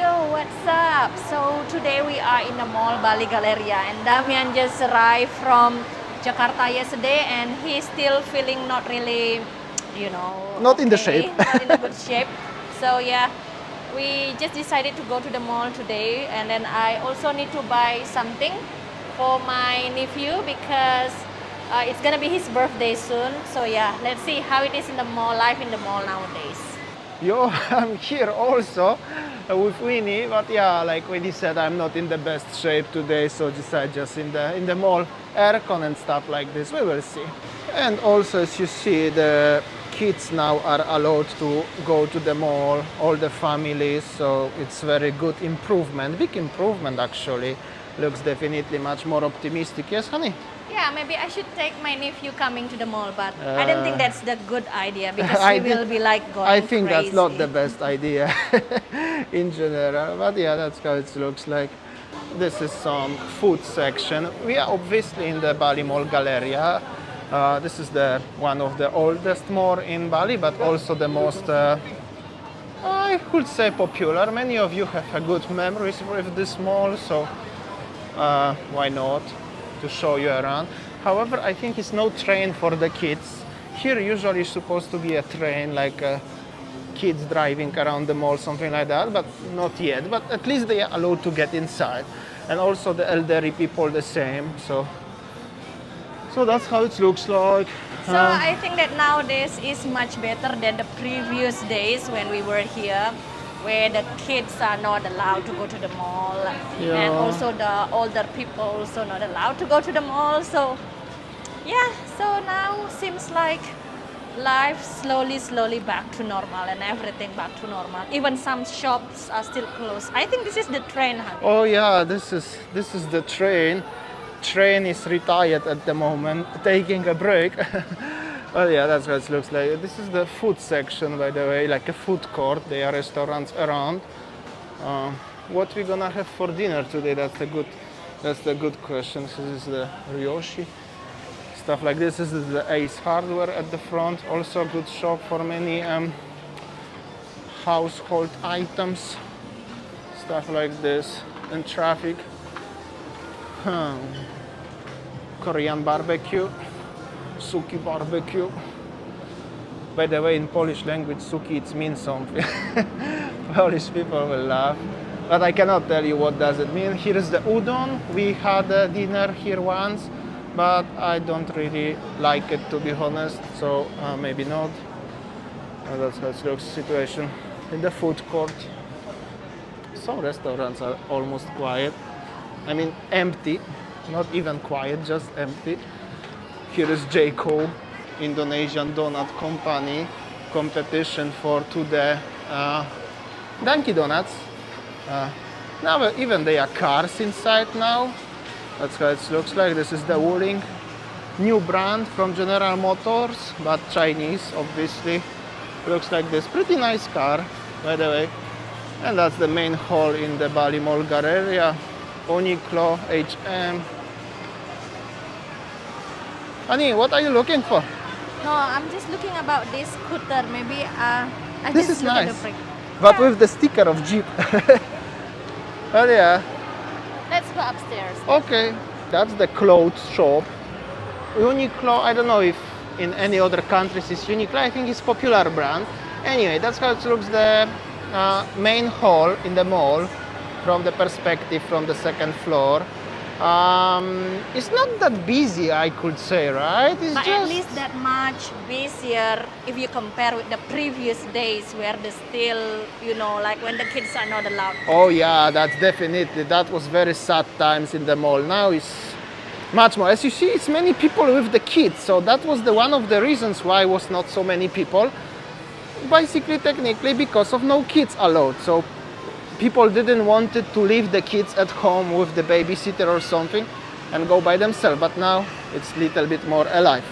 Yo, what's up? So today we are in the mall Bali Galleria and Damian just arrived from Jakarta yesterday and he's still feeling not really, Not in the shape. not in a good shape. So yeah, we just decided to go to the mall today and then I also need to buy something for my nephew because it's gonna be his birthday soon. So yeah, let's see how it is in the mall, life in the mall nowadays. Yo, I'm here also with Winnie, but yeah, like Winnie said, I'm not in the best shape today, so just in the mall, aircon and stuff like this. We will see. And also, as you see, the kids now are allowed to go to the mall, all the families, so it's very good improvement, big improvement actually. Looks definitely much more optimistic. Yes, honey? Yeah, maybe I should take my nephew coming to the mall, but I don't think that's the good idea because I he will be like going I think crazy. that's not the best idea in general, but yeah, that's how it looks like. This is some food section. We are obviously in the Bali Mall Galleria. This is one of the oldest mall in Bali, but also the most, I could say, popular. Many of you have a good memories with this mall, so why not to show you around. However, I think it's no train for the kids. Here usually is supposed to be a train, like kids driving around the mall, something like that, but not yet. But at least they are allowed to get inside. And also the elderly people the same. So that's how it looks like. So I think that nowadays is much better than the previous days when we were here, where the kids are not allowed to go to the mall, and also the older people also not allowed to go to the mall. So yeah, so now seems like life slowly back to normal and everything back to normal. Even some shops are still closed. I think this is the train, honey. Oh yeah, this is the train. Train is retired at the moment, taking a break. Well, yeah, that's what it looks like. This is the food section, by the way, like a food court. There are restaurants around. What we're gonna have for dinner today? That's the good question. So this is the ryoshi, stuff like this. This is the Ace Hardware at the front. Also a good shop for many household items, stuff like this. And traffic. Korean barbecue. Suki barbecue. By the way, in Polish language, suki it means something. Polish people will laugh, but I cannot tell you what does it mean. Here is the udon. We had a dinner here once, but I don't really like it, to be honest. So maybe not. That's how it looks. Situation in the food court. Some restaurants are almost quiet. I mean, empty. Not even quiet, just empty. Here is Jaco, Indonesian donut company, competition for the Dunkin' Donuts. Now even there are cars inside now. That's how it looks like. This is the Wuling, new brand from General Motors, but Chinese, obviously. Looks like this. Pretty nice car, by the way. And that's the main hall in the Bali Mall Galleria. Uniqlo, H&M. Honey, what are you looking for? No, I'm just looking about this scooter. Maybe I This just is look at nice, the brake. but Yeah. with the sticker of Jeep. Oh yeah. Let's go upstairs. Okay, that's the clothes shop. Uniqlo, I don't know if in any other countries it's Uniqlo. I think it's popular brand. Anyway, that's how it looks, the main hall in the mall from the perspective from the second floor. It's not that busy, I could say, right? It's But just at least that much busier if you compare with the previous days where the still, like when the kids are not allowed. Oh yeah, that's definitely, that was very sad times in the mall. Now it's much more. As you see, it's many people with the kids, so that was one of the reasons why was not so many people. Basically, technically, because of no kids allowed. So people didn't want to leave the kids at home with the babysitter or something and go by themselves, but now it's a little bit more alive.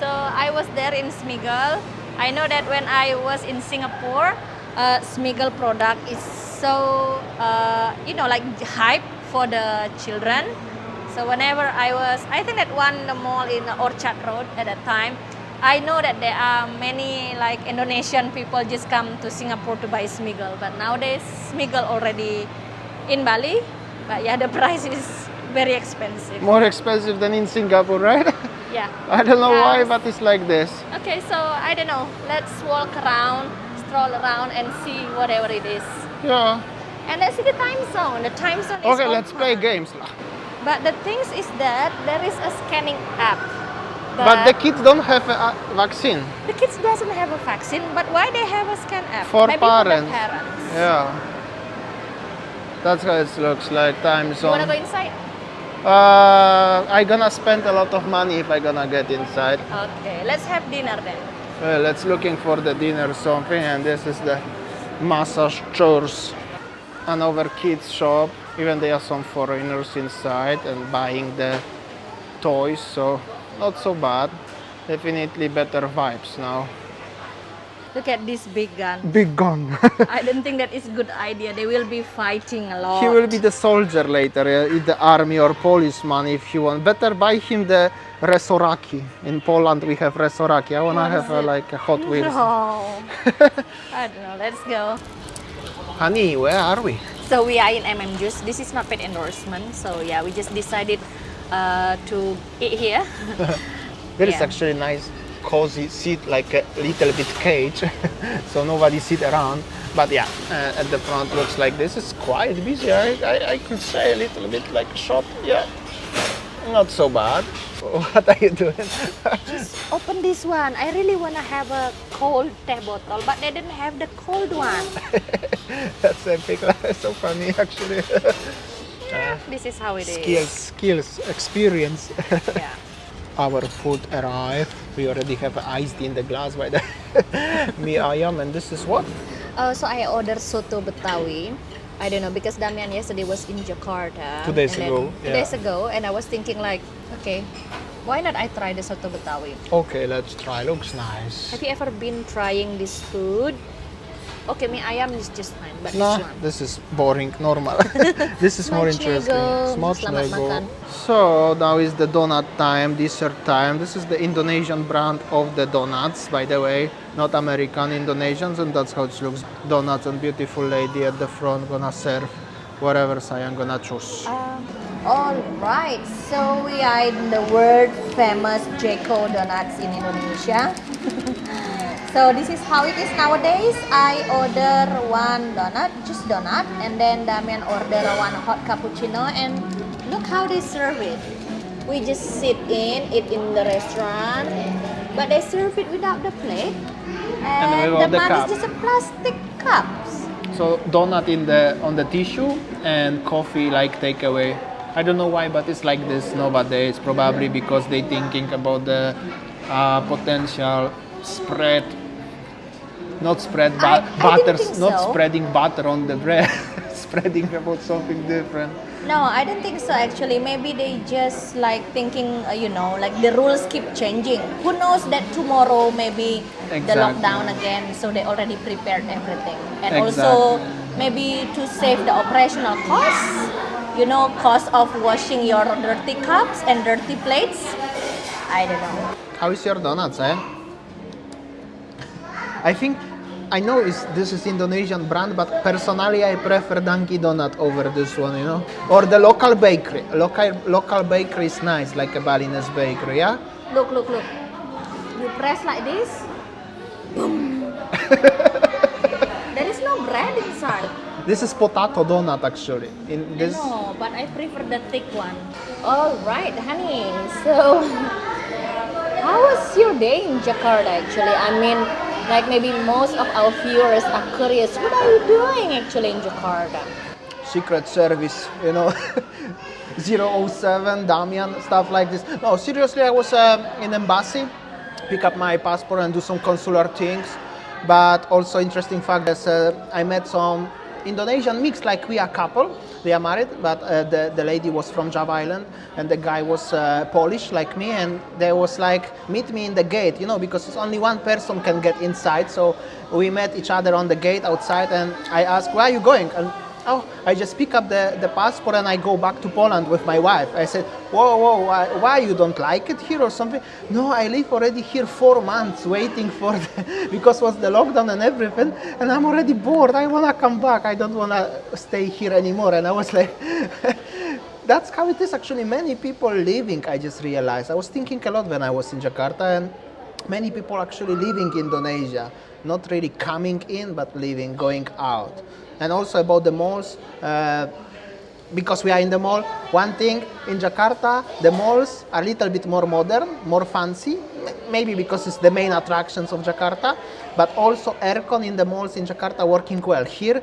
So I was there in Smiggle. I know that when I was in Singapore, Smiggle product is so, like hype for the children. So whenever I think that one the mall in Orchard Road at that time, I know that there are many like Indonesian people just come to Singapore to buy Smiggle, but nowadays Smiggle already in Bali. But yeah, the price is very expensive. More expensive than in Singapore, right? Yeah. I don't know why, Yes. but it's like this. Okay, so I don't know. Let's walk around, stroll around, and see whatever it is. Yeah. And let's see the time zone. The time zone is Okay, let's play open. games lah. But the thing is that there is a scanning app. But the kids don't have a vaccine. the kids doesn't have a vaccine. But why they have a scan app? For Maybe parents. for the parents. Yeah. That's how it looks like. Time You wanna go zone. inside? I gonna spend a lot of money if I gonna get inside. Okay, let's have dinner then. Well, let's looking for the dinner or something, and this is the massage chairs. Another kids shop. Even there are some foreigners inside and buying the toys, so not so bad. Definitely better vibes now. Look at this big gun. Big gun. I don't think that is a good idea. They will be fighting a lot. He will be the soldier later in the army or policeman if you want. Better buy him the resoraki. In Poland we have resoraki. I wanna have like a Hot Wheels. No. I don't know. Let's go. Honey, where are we? So we are in Juice. This is not paid endorsement. So yeah, we just decided to eat here. There is Yeah. actually nice cozy seat, like a little bit cage, so nobody sit around. But yeah, at the front looks like this. It's quite busy. I could say a little bit like a shop. Yeah, not so bad. What are you doing? Just open this one. I really want to have a cold tea bottle, but they didn't have the cold one. That's epic. So funny actually. This is how it is. Skills, experience. Yeah. Our food arrived. We already have iced in the glass by the mie ayam, and this is what? So I ordered soto Betawi. I don't know because Damian yesterday was in Jakarta. 2 days and then- ago, 2 yeah. days ago, and I was thinking like, okay, why not I try the soto Betawi? Okay, let's try. Looks nice. Have you ever been trying this food? Okay, mie ayam is just fine, but Nah, this one. this is boring, normal. This is more interesting. Selamat makan. So now is the donut time, dessert time. This is the Indonesian brand of the donuts, by the way, not American, Indonesians, and that's how it looks. Donuts and beautiful lady at the front gonna serve whatever I'm gonna choose. All right, so we are in the world famous Jaco Donuts in Indonesia. So this is how it is nowadays. I order one donut, just donut, and then Damian order one hot cappuccino, and look how they serve it. We just sit in, eat in the restaurant, but they serve it without the plate, and the without the mug cup. is just a plastic cups. So donut on the tissue and coffee like takeaway. I don't know why, but it's like this nowadays. Probably because they thinking about the potential spread. Not spread I butter, didn't think not so. spreading butter on the bread, spreading about something different. No, I don't think so actually. Maybe they just like thinking, like the rules keep changing. Who knows that tomorrow maybe the Exactly. lockdown again, so they already prepared everything. And Exactly. also maybe to save the operational costs, cost of washing your dirty cups and dirty plates. I don't know. How is your donuts, eh? I know this is Indonesian brand, but personally I prefer Dunkin' Donut over this one, or the local bakery. Local bakery is nice, like a Balinese bakery, yeah. Look. You press like this. Boom. There is no bread inside. This is potato donut actually. In this, No, but I prefer the thick one. All right, honey. So, how was your day in Jakarta actually? I mean, like maybe most of our viewers are curious. What are you doing actually in Jakarta? Secret Service, 007, Damian, stuff like this. No, seriously, I was in embassy, pick up my passport and do some consular things. But also interesting fact is I met some Indonesian mix, like we are couple. They are married, but the lady was from Java Island and the guy was Polish like me, and they was like, meet me in the gate, because it's only one person can get inside. So we met each other on the gate outside, and I asked, where are you going? And oh, I just pick up the passport and I go back to Poland with my wife. I said, whoa, why you don't like it here or something? No, I live already here 4 months waiting for because was the lockdown and everything, and I'm already bored. I wanna come back. I don't wanna stay here anymore. And I was like, that's how it is actually. Many people leaving, I just realized. I was thinking a lot when I was in Jakarta, and many people actually leaving Indonesia, not really coming in, but leaving, going out. And also about the malls, because we are in the mall, one thing in Jakarta, the malls are a little bit more modern, more fancy, maybe because it's the main attractions of Jakarta, but also aircon in the malls in Jakarta working well. Here,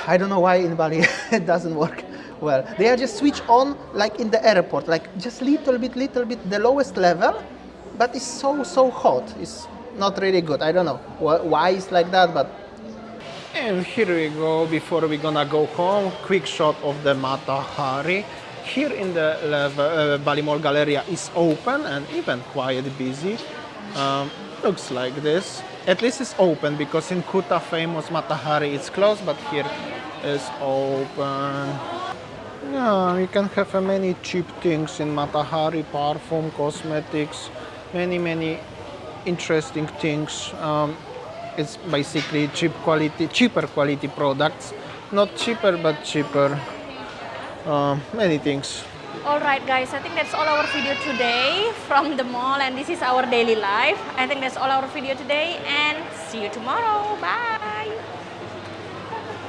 I don't know why in Bali it doesn't work well. They are just switch on like in the airport, like just little bit, the lowest level, but it's so hot. It's not really good. I don't know why it's like that, but. And here we go, before we're gonna go home, quick shot of the Matahari. Here in the Bali Mall Galleria is open and even quite busy. Looks like this. At least it's open, because in Kuta famous Matahari it's closed, but here is open. Yeah, you can have many cheap things in Matahari, perfume, cosmetics, many interesting things. It's basically cheaper quality products. Not cheaper, but cheaper. Many things. Alright guys, I think that's all our video today from the mall, and this is our daily life. I think that's all our video today, and see you tomorrow. Bye!